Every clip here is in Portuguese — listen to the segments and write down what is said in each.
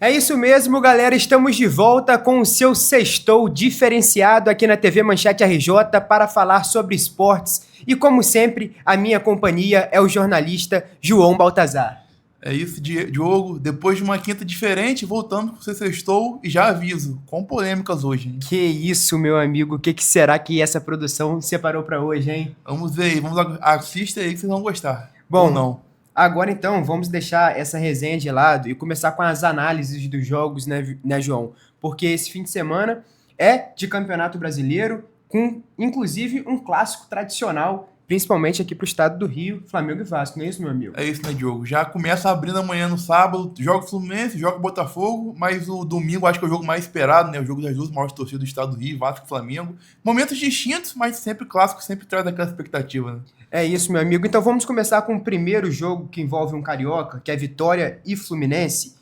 É isso mesmo, galera. Estamos de volta com o seu Sextou diferenciado aqui na TV Manchete RJ para falar sobre esportes. E como sempre, a minha companhia é o jornalista João Baltazar. É isso, Diogo. Depois de uma quinta diferente, voltando com o Sextou e já aviso, com polêmicas hoje, hein? Que isso, meu amigo. O que será que essa produção separou para hoje, hein? Vamos ver aí, assista aí que vocês vão gostar. Ou Bom, não. agora então vamos deixar essa resenha de lado e começar com as análises dos jogos, né, João? Porque esse fim de semana é de Campeonato Brasileiro, com inclusive um clássico tradicional, principalmente aqui para o estado do Rio, Flamengo e Vasco, não é isso, meu amigo? É isso, né, Diogo? Já começa abrindo amanhã no sábado, joga o Fluminense, joga o Botafogo, mas o domingo acho que é o jogo mais esperado, né? O jogo das duas maiores torcidas do estado do Rio, Vasco e Flamengo. Momentos distintos, mas sempre clássico, sempre traz aquela expectativa, né? É isso, meu amigo. Então vamos começar com o primeiro jogo que envolve um carioca, que é Vitória e Fluminense.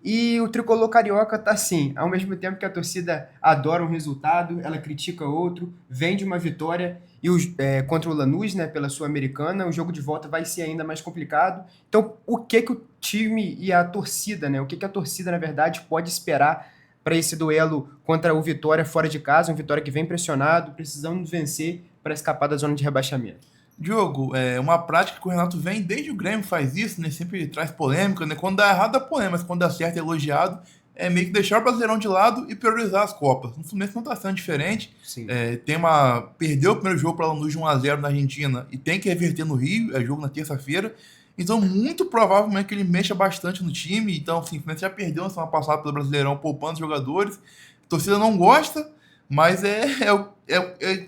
E o tricolor carioca tá assim, ao mesmo tempo que a torcida adora um resultado, ela critica outro, vende uma vitória e contra o Lanús, né, pela Sul-Americana, o jogo de volta vai ser ainda mais complicado. Então, o que o time e a torcida, né, o que a torcida, na verdade, pode esperar para esse duelo contra o Vitória fora de casa, um Vitória que vem pressionado, precisando vencer para escapar da zona de rebaixamento? Diogo, é uma prática que o Renato vem desde o Grêmio faz isso, né? Sempre traz polêmica, né? Quando dá errado, dá polêmica, mas quando dá certo é elogiado. É meio que deixar o Brasileirão de lado e priorizar as Copas. No Fluminense não tá sendo diferente. Sim. Perdeu o primeiro jogo para a Lanús de 1-0 na Argentina e tem que reverter no Rio, é jogo na terça-feira. Então, muito provavelmente que ele mexa bastante no time. Então, assim, o Fluminense já perdeu na semana passada pelo Brasileirão, poupando os jogadores. A torcida não gosta, mas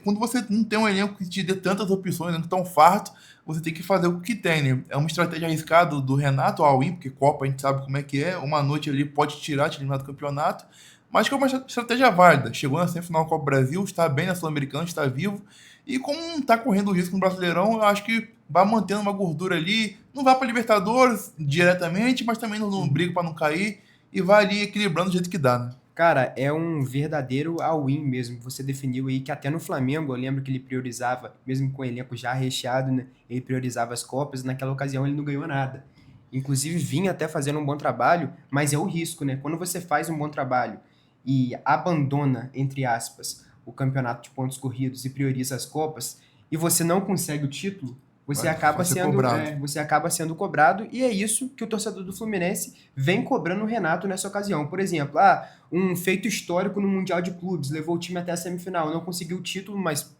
quando você não tem um elenco que te dê tantas opções, não tão farto, você tem que fazer o que tem, né? É uma estratégia arriscada do Renato all-in, porque Copa a gente sabe como é que é. Uma noite ali pode tirar, te eliminar do campeonato, mas que é uma estratégia válida. Chegou na semifinal da Copa do Brasil, está bem na Sul-Americana, está vivo. E como não está correndo risco no Brasileirão, eu acho que vai mantendo uma gordura ali. Não vai para Libertadores diretamente, mas também não briga para não cair. E vai ali equilibrando do jeito que dá, né? Cara, é um verdadeiro all-in mesmo. Você definiu aí que até no Flamengo, eu lembro que ele priorizava, mesmo com o elenco já recheado, né? Ele priorizava as Copas, naquela ocasião ele não ganhou nada. Inclusive vinha até fazendo um bom trabalho, mas é o risco, né? Quando você faz um bom trabalho e abandona, entre aspas, o campeonato de pontos corridos e prioriza as Copas, e você não consegue o título, Vai ser cobrado. você acaba sendo cobrado, e é isso que o torcedor do Fluminense vem cobrando o Renato nessa ocasião. Por exemplo, um feito histórico no Mundial de Clubes, levou o time até a semifinal, não conseguiu o título, mas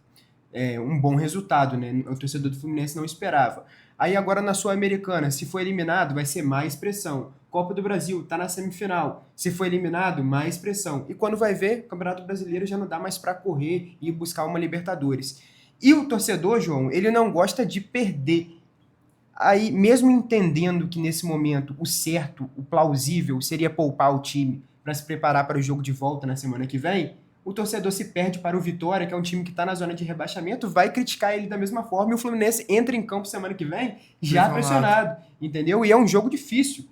um bom resultado, né? O torcedor do Fluminense não esperava. Aí agora na Sul-Americana, se for eliminado, vai ser mais pressão. Copa do Brasil, tá na semifinal. Se for eliminado, mais pressão. E quando vai ver, o Campeonato Brasileiro já não dá mais para correr e buscar uma Libertadores. E o torcedor, João, ele não gosta de perder. Aí, mesmo entendendo que nesse momento o certo, o plausível seria poupar o time para se preparar para o jogo de volta na semana que vem, o torcedor se perde para o Vitória, que é um time que está na zona de rebaixamento, vai criticar ele da mesma forma e o Fluminense entra em campo semana que vem já Pressionado. pressionado, entendeu? E é um jogo difícil.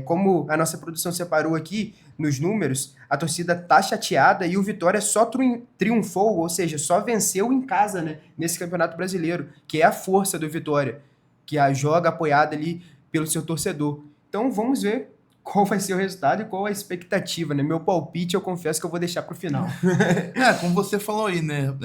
Como a nossa produção separou aqui nos números, a torcida tá chateada e o Vitória só triunfou, ou seja, só venceu em casa, né, nesse Campeonato Brasileiro, que é a força do Vitória, que joga apoiada ali pelo seu torcedor. Então vamos ver qual vai ser o resultado e qual a expectativa, né? Meu palpite eu confesso que eu vou deixar para o final. Como você falou aí, né?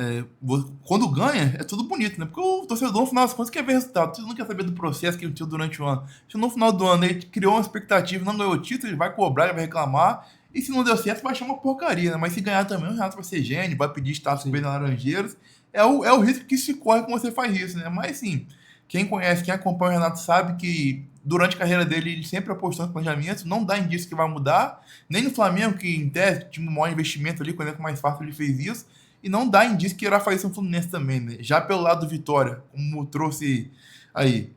Quando ganha, é tudo bonito, né? Porque o torcedor, no final das contas, quer ver resultado. Você não quer saber do processo que ele tinha durante o ano. Se no final do ano ele criou uma expectativa, não ganhou o título, ele vai cobrar, ele vai reclamar. E se não deu certo, vai achar uma porcaria, né? Mas se ganhar também, o Renato vai ser gênio, vai pedir status bem na Laranjeiras. É o risco que se corre quando você faz isso, né? Mas, sim, quem conhece, quem acompanha o Renato sabe que durante a carreira dele ele sempre apostou no planejamento, não dá indício que vai mudar, nem no Flamengo, que em tese tinha um maior investimento ali, quando é mais fácil ele fez isso, e não dá indício que irá fazer isso no Fluminense também, né? Já pelo lado do Vitória, como trouxe aí,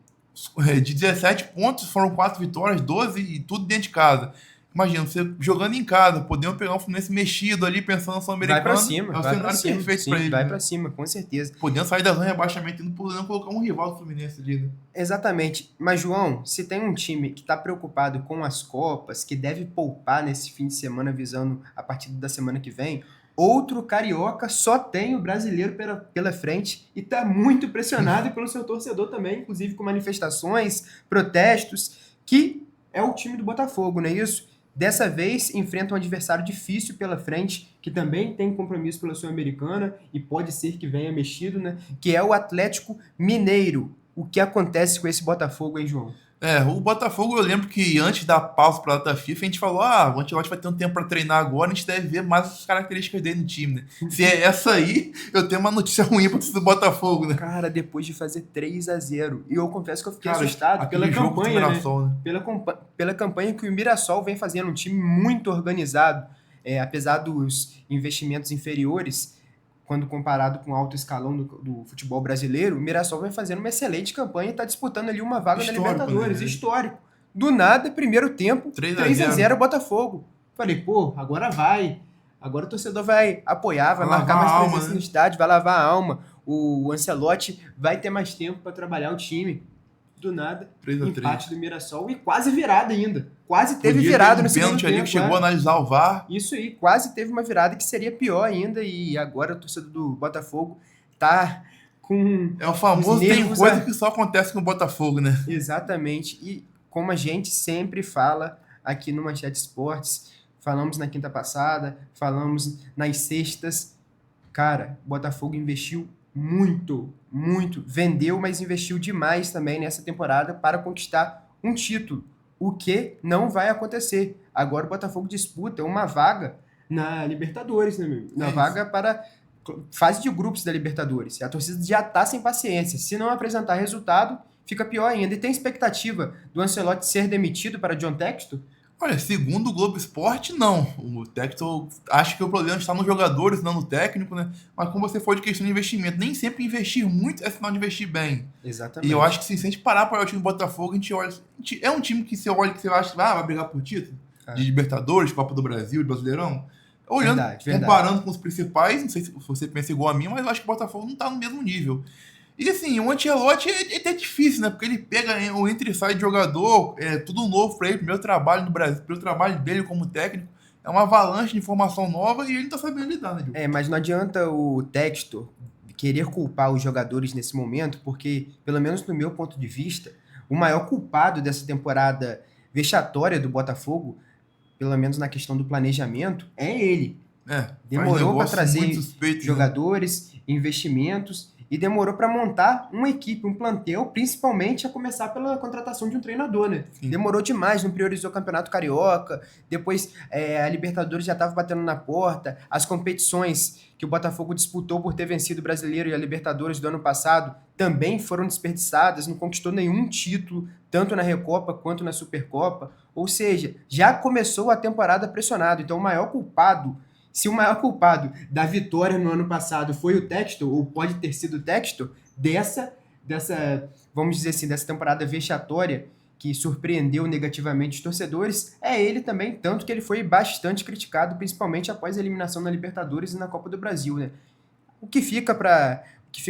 de 17 pontos foram 4 vitórias, 12 e tudo dentro de casa. Imagina, você jogando em casa, podendo pegar um Fluminense mexido ali, pensando no Sul-Americano, é o Vai para cenário cima, perfeito para sim, ele, vai para né? cima, com certeza. Podendo sair da zona de rebaixamento e não podendo colocar um rival do Fluminense ali, né? Exatamente. Mas, João, se tem um time que está preocupado com as Copas, que deve poupar nesse fim de semana, visando a partida da semana que vem, outro carioca só tem o brasileiro pela frente e está muito pressionado pelo seu torcedor também, inclusive com manifestações, protestos, que é o time do Botafogo, não é isso? Dessa vez, enfrenta um adversário difícil pela frente, que também tem compromisso pela Sul-Americana e pode ser que venha mexido, né? Que é o Atlético Mineiro. O que acontece com esse Botafogo, hein, João? O Botafogo, eu lembro que antes da pausa para a data FIFA, a gente falou: o Ancelotti vai ter um tempo para treinar agora, a gente deve ver mais as características dele no time, né? Se é essa aí, eu tenho uma notícia ruim para o Botafogo, né? Cara, depois de fazer 3-0. E eu confesso que eu fiquei Cara, assustado pela aquele jogo contra o campanha, né? Mirassol, né? Pela campanha que o Mirassol vem fazendo, um time muito organizado. Apesar dos investimentos inferiores, quando comparado com o alto escalão do futebol brasileiro, o Mirassol vem fazendo uma excelente campanha e está disputando ali uma vaga na Histórico, Libertadores. né? Histórico. Do nada, primeiro tempo, 3-0 Botafogo. Falei, pô, agora vai. Agora o torcedor vai apoiar, vai marcar mais presença no estádio, vai lavar a alma. O Ancelotti vai ter mais tempo para trabalhar o time. Do nada, 3-3. empate do Mirassol e quase virada ainda. Quase teve virada no segundo tempo. Ali que chegou a analisar o VAR. Isso aí, quase teve uma virada que seria pior ainda. E agora o torcedor do Botafogo tá com... É o famoso tem coisa que só acontece com o Botafogo, né? Exatamente. E como a gente sempre fala aqui no Manchete Esportes, falamos na quinta passada, falamos nas sextas, cara, o Botafogo investiu muito, vendeu, mas investiu demais também nessa temporada para conquistar um título, o que não vai acontecer. Agora o Botafogo disputa uma vaga na Libertadores, né, meu? Na vaga para fase de grupos da Libertadores. A torcida já tá sem paciência. Se não apresentar resultado, fica pior ainda. E tem expectativa do Ancelotti ser demitido para John Textor? Olha, segundo o Globo Esporte, não. O Textor acha que o problema está nos jogadores, não no técnico, né? Mas como você falou de questão de investimento, nem sempre investir muito é sinal de investir bem. Exatamente. E eu acho que se a gente parar para olhar o time do Botafogo, a gente olha. É um time que você olha que você acha que vai brigar por título? De Libertadores, Copa do Brasil, de Brasileirão? Olhando, comparando com os principais, não sei se você pensa igual a mim, mas eu acho que o Botafogo não está no mesmo nível. E assim, o Ancelotti é difícil, né? Porque ele pega o entra e sai de jogador, é tudo novo pra ele, primeiro trabalho no Brasil, primeiro trabalho dele como técnico, é uma avalanche de informação nova e ele não tá sabendo lidar, né, Diogo? Mas não adianta o Textor querer culpar os jogadores nesse momento, porque, pelo menos no meu ponto de vista, o maior culpado dessa temporada vexatória do Botafogo, pelo menos na questão do planejamento, é ele. Demorou para trazer jogadores, investimentos, e demorou para montar uma equipe, um plantel, principalmente a começar pela contratação de um treinador, né? Sim. Demorou demais, não priorizou o Campeonato Carioca, depois a Libertadores já estava batendo na porta, as competições que o Botafogo disputou por ter vencido o Brasileiro e a Libertadores do ano passado também foram desperdiçadas, não conquistou nenhum título, tanto na Recopa quanto na Supercopa, ou seja, já começou a temporada pressionado, então o maior culpado... Se o maior culpado da vitória no ano passado foi o Textor, ou pode ter sido o Textor, dessa, vamos dizer assim, dessa temporada vexatória que surpreendeu negativamente os torcedores, é ele também, tanto que ele foi bastante criticado, principalmente após a eliminação na Libertadores e na Copa do Brasil, né? O que fica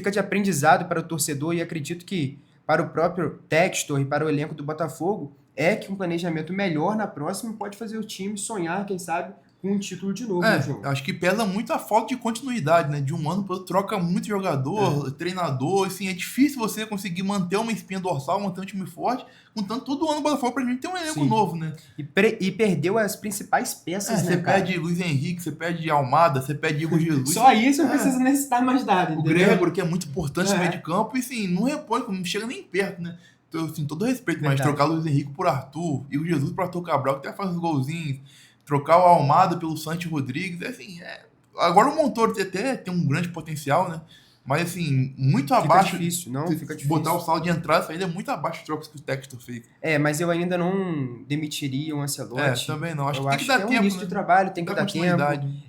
de aprendizado para o torcedor, e acredito que para o próprio Textor e para o elenco do Botafogo, é que um planejamento melhor na próxima pode fazer o time sonhar, quem sabe, com um título de novo, né, João? Acho que pesa muito a falta de continuidade, né? De um ano para outro, troca muito jogador, treinador, assim, é difícil você conseguir manter uma espinha dorsal, manter um time forte, contando todo ano o Botafogo pra gente ter um elenco novo, né? E perdeu as principais peças, né, você perde Luiz Henrique, você perde Almada, você perde Igor Jesus. Só isso não precisa necessitar mais nada, entendeu? O Grégor, que é muito importante no meio de campo, e assim, não repõe, não chega nem perto, né? Então, assim, todo respeito, mas trocar Luiz Henrique por Arthur, Igor Jesus por Arthur Cabral, que até faz os golzinhos, trocar o Almada pelo Santi Rodrigues, assim, agora o Montoro até tem um grande potencial, né? Mas, assim, muito abaixo. Fica difícil. Botar o saldo de entrada e saída é muito abaixo de trocas que o Textor fez. Mas eu ainda não demitiria o Ancelotti. Também não. Acho que tem que dar tempo. É um início de trabalho, tem que dar tempo.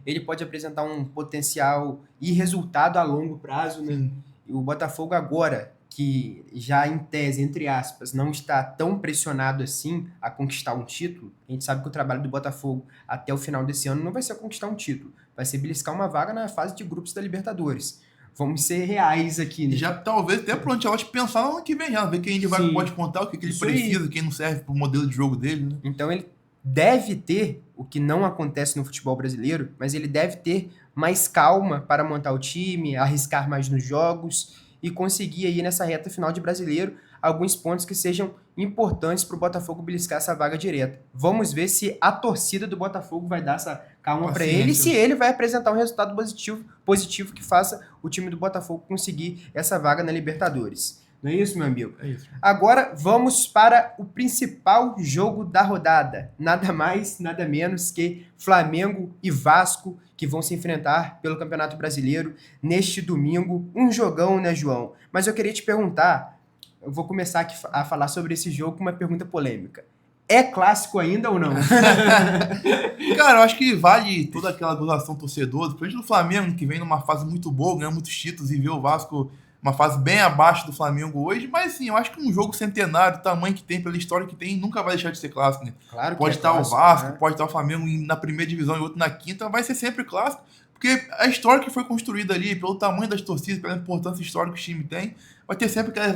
Ele pode apresentar um potencial e resultado a longo prazo, né? E o Botafogo agora, que já em tese, entre aspas, não está tão pressionado assim a conquistar um título, a gente sabe que o trabalho do Botafogo até o final desse ano não vai ser conquistar um título, vai ser beliscar uma vaga na fase de grupos da Libertadores. Vamos ser reais aqui, né? Já talvez até pro Ancelotti pensar no ano que vem, já ver quem ele pode contar, o que ele precisa, quem não serve pro modelo de jogo dele, né? Então ele deve ter, o que não acontece no futebol brasileiro, mas ele deve ter mais calma para montar o time, arriscar mais nos jogos e conseguir aí nessa reta final de Brasileiro alguns pontos que sejam importantes para o Botafogo beliscar essa vaga direta. Vamos ver se a torcida do Botafogo vai dar essa calma para ele e se ele vai apresentar um resultado positivo que faça o time do Botafogo conseguir essa vaga na Libertadores. Não é isso, meu amigo? É isso. Agora vamos para o principal jogo da rodada. Nada mais, nada menos que Flamengo e Vasco, que vão se enfrentar pelo Campeonato Brasileiro neste domingo. Um jogão, né, João? Mas eu queria te perguntar, eu vou começar aqui a falar sobre esse jogo com uma pergunta polêmica. É clássico ainda ou não? Cara, eu acho que vale toda aquela adoração torcedora, principalmente do Flamengo, que vem numa fase muito boa, ganhando muitos títulos, e vê o Vasco uma fase bem abaixo do Flamengo hoje, mas sim, eu acho que um jogo centenário, o tamanho que tem, pela história que tem, nunca vai deixar de ser clássico, né? Claro que pode é estar clássico, o Vasco, né? pode estar o Flamengo na primeira divisão e outro na quinta, vai ser sempre clássico, porque a história que foi construída ali, pelo tamanho das torcidas, pela importância histórica que o time tem, vai ter sempre aquela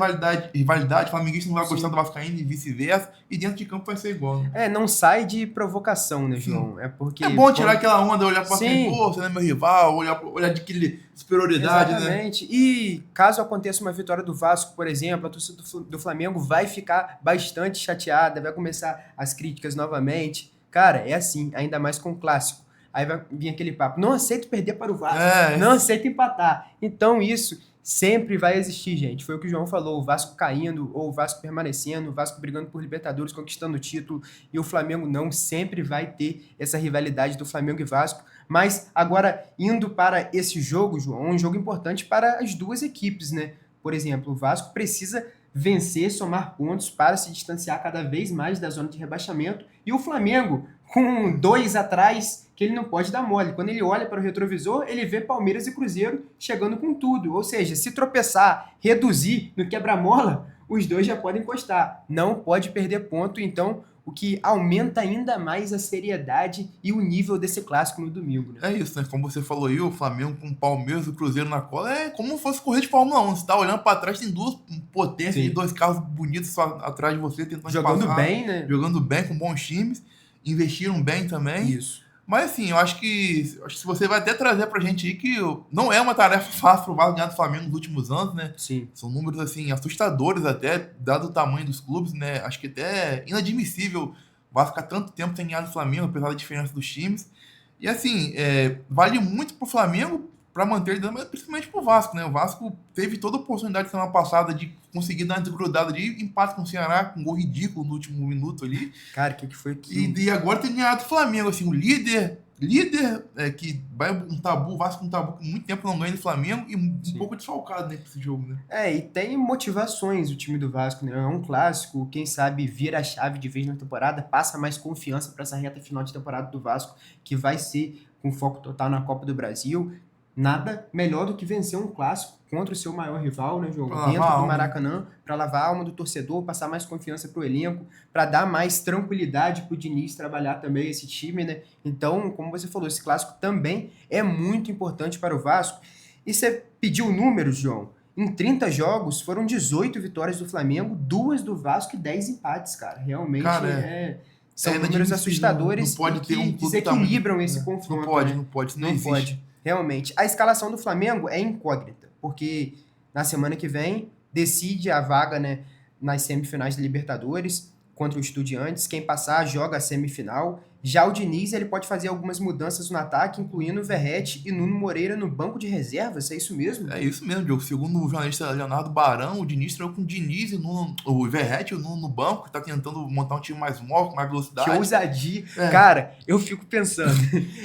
rivalidade, o flamenguista não vai gostar do vascaíno e vice-versa, e dentro de campo vai ser igual, né? Não sai de provocação, né, João? É porque... É bom tirar aquela onda, olhar para Sim. quem, pô, você não é meu rival, olhar de aquele superioridade, Exatamente. E caso aconteça uma vitória do Vasco, por exemplo, a torcida do Flamengo vai ficar bastante chateada, vai começar as críticas novamente. Cara, é assim, ainda mais com o clássico. Aí vai vir aquele papo, não aceito perder para o Vasco, não aceito empatar. Então isso sempre vai existir, gente. Foi o que o João falou, o Vasco caindo, ou o Vasco permanecendo, o Vasco brigando por Libertadores, conquistando o título, e o Flamengo não, sempre vai ter essa rivalidade do Flamengo e Vasco. Mas agora, indo para esse jogo, João, um jogo importante para as duas equipes, né? Por exemplo, o Vasco precisa vencer, somar pontos para se distanciar cada vez mais da zona de rebaixamento, e o Flamengo, com 2 atrás, que ele não pode dar mole. Quando ele olha para o retrovisor, ele vê Palmeiras e Cruzeiro chegando com tudo. Ou seja, se tropeçar, reduzir no quebra-mola, os dois já podem encostar. Não pode perder ponto, então, o que aumenta ainda mais a seriedade e o nível desse clássico no domingo, né? É isso, né? Como você falou aí, o Flamengo com o Palmeiras e o Cruzeiro na cola é como se fosse correr de Fórmula 1. Você tá olhando pra trás, tem duas potências de dois carros bonitos só atrás de você, tentando Jogando passar, bem, né? Jogando bem, com bons times, investiram bem também. Isso. Mas assim, eu acho que se você vai até trazer pra gente aí que não é uma tarefa fácil pro Vasco ganhar do Flamengo nos últimos anos, né? Sim. São números assim assustadores até, dado o tamanho dos clubes, né? Acho que até é inadmissível o Vasco ficar tanto tempo sem ganhar do Flamengo, apesar da diferença dos times. E assim, vale muito pro Flamengo para manter, mas principalmente pro Vasco, né? O Vasco teve toda a oportunidade semana passada de conseguir dar uma desgrudada de empate com o Ceará, com um gol ridículo no último minuto ali. Cara, o que foi aquilo? E agora tem ganhado o Flamengo, assim, o líder que vai um tabu, o Vasco um tabu que muito tempo não ganha do Flamengo e um pouco desfalcado, né, pra esse jogo, né? E tem motivações o time do Vasco, né? É um clássico, quem sabe vira a chave de vez na temporada, passa mais confiança para essa reta final de temporada do Vasco, que vai ser com foco total na Copa do Brasil. Nada melhor do que vencer um clássico contra o seu maior rival, né, João? Dentro do Maracanã, para lavar a alma do torcedor, passar mais confiança para o elenco, para dar mais tranquilidade para o Diniz trabalhar também esse time, né? Então, como você falou, esse clássico também é muito importante para o Vasco. E você pediu números, João? Em 30 jogos, foram 18 vitórias do Flamengo, 2 do Vasco e 10 empates, cara. Realmente são números assustadores não pode ter que um clube desequilibram esse confronto. Não pode, não existe. Realmente. A escalação do Flamengo é incógnita, porque na semana que vem decide a vaga, né, nas semifinais da Libertadores contra o Estudiantes. Quem passar joga a semifinal. Já o Diniz, ele pode fazer algumas mudanças no ataque, incluindo o Verratti e Nuno Moreira no banco de reservas. É isso mesmo? É isso mesmo, Diogo. Segundo o jornalista Leonardo Barão, o Diniz trocou com o Diniz e o Verratti e o Nuno no banco, tá tentando montar um time mais móvel, com mais velocidade. Que ousadia. Cara, eu fico pensando,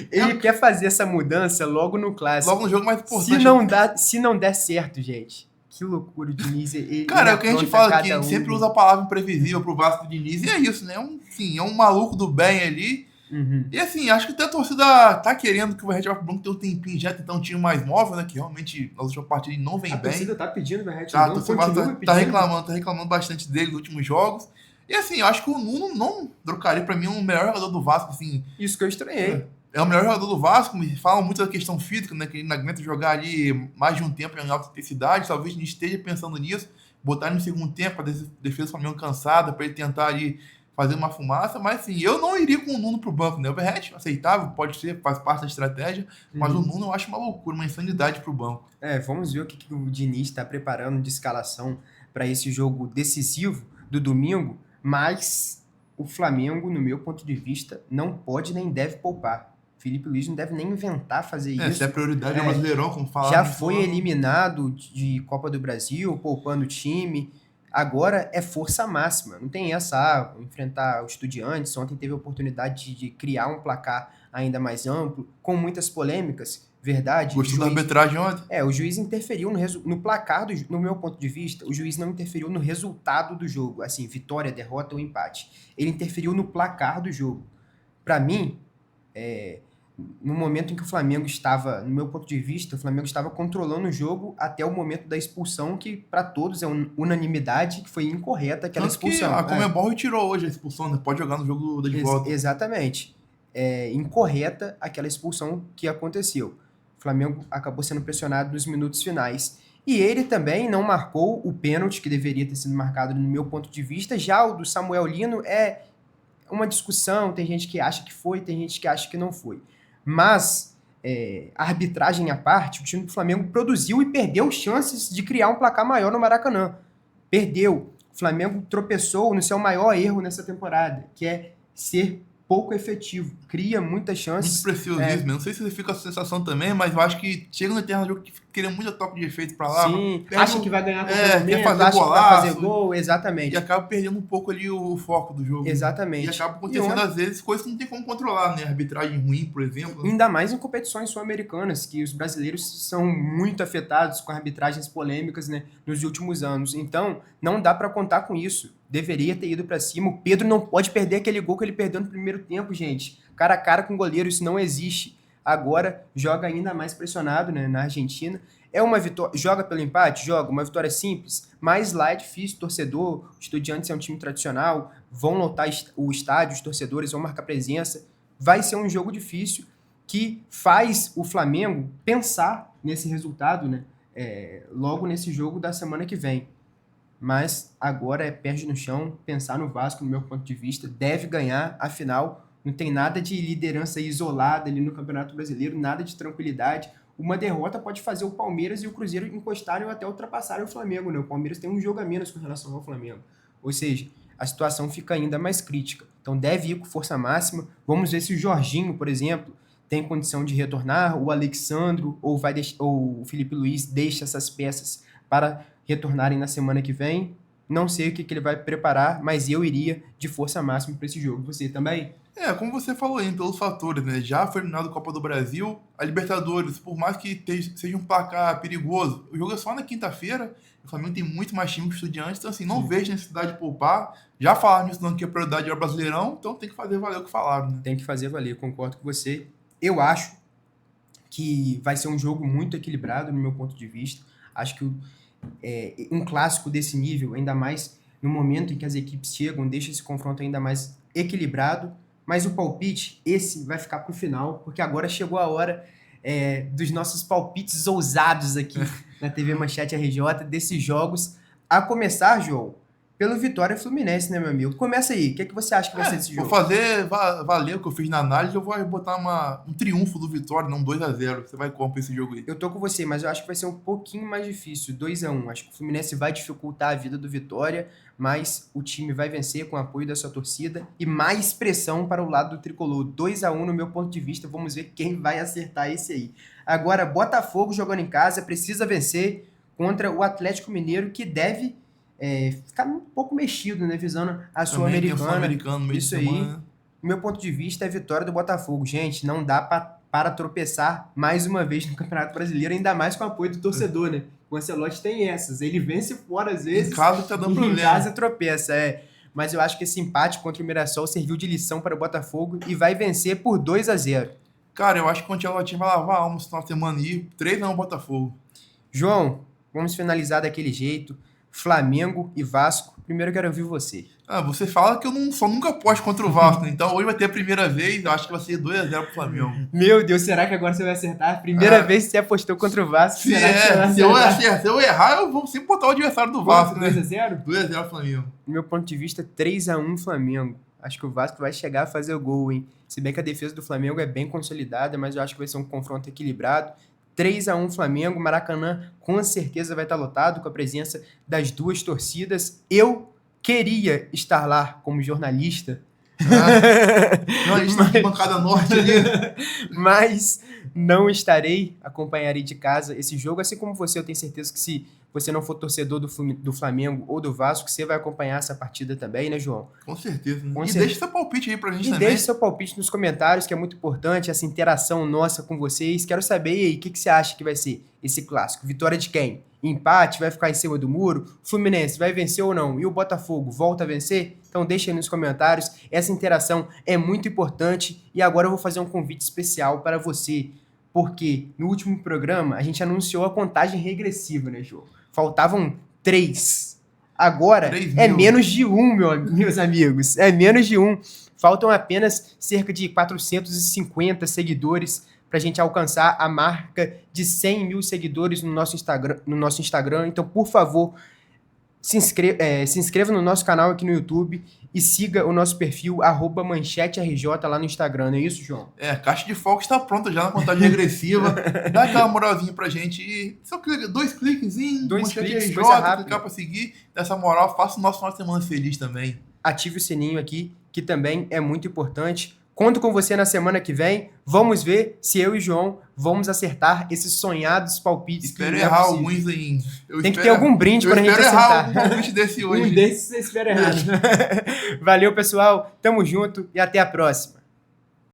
ele quer fazer essa mudança logo no clássico. Logo no jogo mais importante. Se não der certo, gente. Que loucura o Diniz. Cara, é o que a gente fala aqui, a gente sempre usa a palavra imprevisível pro Vasco do Diniz, e é isso, né? É um maluco do bem ali. Uhum. E assim, acho que até a torcida tá querendo que o Verratti vá pro banco ter um tempinho já, tentar um time mais móvel, né? Que realmente na última partida ele não vem bem. A torcida tá pedindo o Verratti no banco, tá reclamando bastante dele nos últimos jogos. E assim, eu acho que o Nuno não trocaria pra mim o melhor jogador do Vasco, assim. Isso que eu estranhei. É o melhor jogador do Vasco, me falam muito da questão física, né? Que ele não aguenta jogar ali mais de um tempo em alta intensidade. Talvez a gente esteja pensando nisso, botar ele no segundo tempo, a defesa do Flamengo cansada, pra ele tentar ali fazer uma fumaça, mas assim, eu não iria com o Nuno pro banco, né? O Verratti, aceitável, pode ser, faz parte da estratégia, mas o Nuno eu acho uma loucura, uma insanidade pro banco. Vamos ver o que o Diniz está preparando de escalação para esse jogo decisivo do domingo, Mas o Flamengo, no meu ponto de vista, não pode nem deve poupar. Felipe Luiz não deve nem inventar fazer isso. Se a prioridade é o Brasileirão, como falaram. Já foi eliminado de Copa do Brasil, poupando o time. Agora é força máxima. Não tem essa, enfrentar o Estudiantes. Ontem teve a oportunidade de criar um placar ainda mais amplo, com muitas polêmicas. Verdade. Gostou da arbitragem ontem? O juiz interferiu no placar, no meu ponto de vista, o juiz não interferiu no resultado do jogo. Assim, vitória, derrota ou empate. Ele interferiu no placar do jogo. Para mim, no momento em que o Flamengo estava, no meu ponto de vista, o Flamengo estava controlando o jogo até o momento da expulsão, que para todos é unanimidade, que foi incorreta aquela expulsão. A Conmebol retirou hoje a expulsão, né? Pode jogar no jogo de volta. Exatamente. Incorreta aquela expulsão que aconteceu. O Flamengo acabou sendo pressionado nos minutos finais. E ele também não marcou o pênalti que deveria ter sido marcado no meu ponto de vista. Já o do Samuel Lino é uma discussão, tem gente que acha que foi, tem gente que acha que não foi. Mas, a arbitragem à parte, o time do Flamengo produziu e perdeu chances de criar um placar maior no Maracanã. Perdeu. O Flamengo tropeçou no seu maior erro nessa temporada, que é ser pouco efetivo. Cria muitas chances. Muito preciosismo. Não sei se você fica com a sensação também, mas eu acho que chega no eterno jogo que queria muito toque de efeito pra lá. Sim, acha que vai ganhar com o quer fazer acha golaço, que vai fazer gol, exatamente. E acaba perdendo um pouco ali o foco do jogo. Exatamente. E acaba acontecendo, às vezes, coisas que não tem como controlar, né? Arbitragem ruim, por exemplo. Ainda mais em competições sul-americanas, que os brasileiros são muito afetados com arbitragens polêmicas, né, nos últimos anos. Então, não dá pra contar com isso. Deveria ter ido pra cima. O Pedro não pode perder aquele gol que ele perdeu no primeiro tempo, gente. Cara a cara com o goleiro, isso não existe. Agora, joga ainda mais pressionado, né, na Argentina. É uma vitória, joga pelo empate? Joga, uma vitória simples, mas lá é difícil, torcedor, o Estudiantes é um time tradicional, vão lotar o estádio, os torcedores vão marcar presença, vai ser um jogo difícil que faz o Flamengo pensar nesse resultado, né, logo nesse jogo da semana que vem. Mas agora é perde no chão, pensar no Vasco, no meu ponto de vista, deve ganhar, afinal, não tem nada de liderança isolada ali no Campeonato Brasileiro, nada de tranquilidade. Uma derrota pode fazer o Palmeiras e o Cruzeiro encostarem ou até ultrapassarem o Flamengo, né? O Palmeiras tem um jogo a menos com relação ao Flamengo. Ou seja, a situação fica ainda mais crítica. Então deve ir com força máxima. Vamos ver se o Jorginho, por exemplo, tem condição de retornar, o Alexandro ou o Felipe Luiz deixa essas peças para retornarem na semana que vem. Não sei o que ele vai preparar, mas eu iria de força máxima para esse jogo. Você também? Como você falou aí, pelos fatores, né? Já foi eliminado a Copa do Brasil, a Libertadores, por mais que seja um placar perigoso, o jogo é só na quinta-feira, o Flamengo tem muito mais time que o Estudiantes, então assim, não vejo necessidade de poupar. Já falaram nisso, não, que a prioridade era o Brasileirão, então tem que fazer valer o que falaram, né? Tem que fazer valer, concordo com você. Eu acho que vai ser um jogo muito equilibrado, no meu ponto de vista. Acho que um clássico desse nível, ainda mais no momento em que as equipes chegam, deixa esse confronto ainda mais equilibrado. Mas o palpite, esse vai ficar pro final, porque agora chegou a hora dos nossos palpites ousados aqui na TV Manchete RJ, desses jogos. A começar, João, pelo Vitória Fluminense, né, meu amigo? Começa aí, o que você acha que vai ser desse jogo? Vou fazer valer o que eu fiz na análise, eu vou botar um triunfo do Vitória, não 2-0. Você vai como pra esse jogo aí? Eu tô com você, mas eu acho que vai ser um pouquinho mais difícil, 2-1. Acho que o Fluminense vai dificultar a vida do Vitória, mas o time vai vencer com o apoio da sua torcida e mais pressão para o lado do tricolor. 2-1 no meu ponto de vista, vamos ver quem vai acertar esse aí. Agora, Botafogo jogando em casa, precisa vencer contra o Atlético Mineiro, que deve ficar um pouco mexido, né, visando a Sul-Americana. Isso aí, do meu ponto de vista, é a vitória do Botafogo. Gente, não dá para tropeçar mais uma vez no Campeonato Brasileiro, ainda mais com o apoio do torcedor, né? O Ancelotti tem essas, ele vence fora às vezes, em casa tá dando problema. Em casa tropeça, Mas eu acho que esse empate contra o Mirassol serviu de lição para o Botafogo e vai vencer por 2-0. Cara, eu acho que o Ancelotti vai lavar a alma esse final de semana aí, 3-1 Botafogo. João, vamos finalizar daquele jeito. Flamengo e Vasco. Primeiro eu quero ouvir você. Você fala que eu nunca aposto contra o Vasco, né? Então hoje vai ter a primeira vez, eu acho que vai ser 2-0 pro Flamengo. Meu Deus, será que agora você vai acertar? Primeira vez que você apostou contra o Vasco, se eu errar, eu vou sempre botar o adversário do Vasco, né? 2-0? 2-0 Flamengo. Do meu ponto de vista, 3-1 Flamengo. Acho que o Vasco vai chegar a fazer o gol, hein? Se bem que a defesa do Flamengo é bem consolidada, mas eu acho que vai ser um confronto equilibrado. 3-1 Flamengo, Maracanã com certeza vai estar lotado com a presença das duas torcidas. Eu queria estar lá como jornalista, Não, a gente tá na bancada norte ali. mas não estarei, acompanharei de casa esse jogo, assim como você, eu tenho certeza que se você não for torcedor do Flamengo ou do Vasco, você vai acompanhar essa partida também, né, João? Com certeza. Né? Com E certeza. deixa seu palpite aí pra gente E também. deixe seu palpite nos comentários, que é muito importante, essa interação nossa com vocês. Quero saber aí, o que você acha que vai ser esse clássico? Vitória de quem? Empate? Vai ficar em cima do muro? Fluminense vai vencer ou não? E o Botafogo volta a vencer? Então deixa aí nos comentários. Essa interação é muito importante. E agora eu vou fazer um convite especial para você, porque no último programa a gente anunciou a contagem regressiva, né, João? Faltavam 3. Agora 3 é mil. menos de 1, meus amigos. É menos de 1. Faltam apenas cerca de 450 seguidores para a gente alcançar a marca de 100 mil seguidores no nosso Instagram. Então, por favor, se inscreva no nosso canal aqui no YouTube e siga o nosso perfil @mancheterj lá no Instagram. Não é isso, João? A caixa de fogo está pronta já na contagem regressiva. Dá aquela moralzinha pra gente e só clica, 2 cliquezinhos, Dois cliques, RJ, coisa rápida. clicar pra seguir. Dessa moral, faça o nosso final de semana feliz também. Ative o sininho aqui, que também é muito importante. Conto com você na semana que vem. Vamos ver se eu e João vamos acertar esses sonhados palpites. Espero que não é errar possível. alguns em... Tem que ter algum brinde pra gente espero errar acertar. algum palpite desse hoje. Um desses você espera errado. Valeu, pessoal. Tamo junto e até a próxima.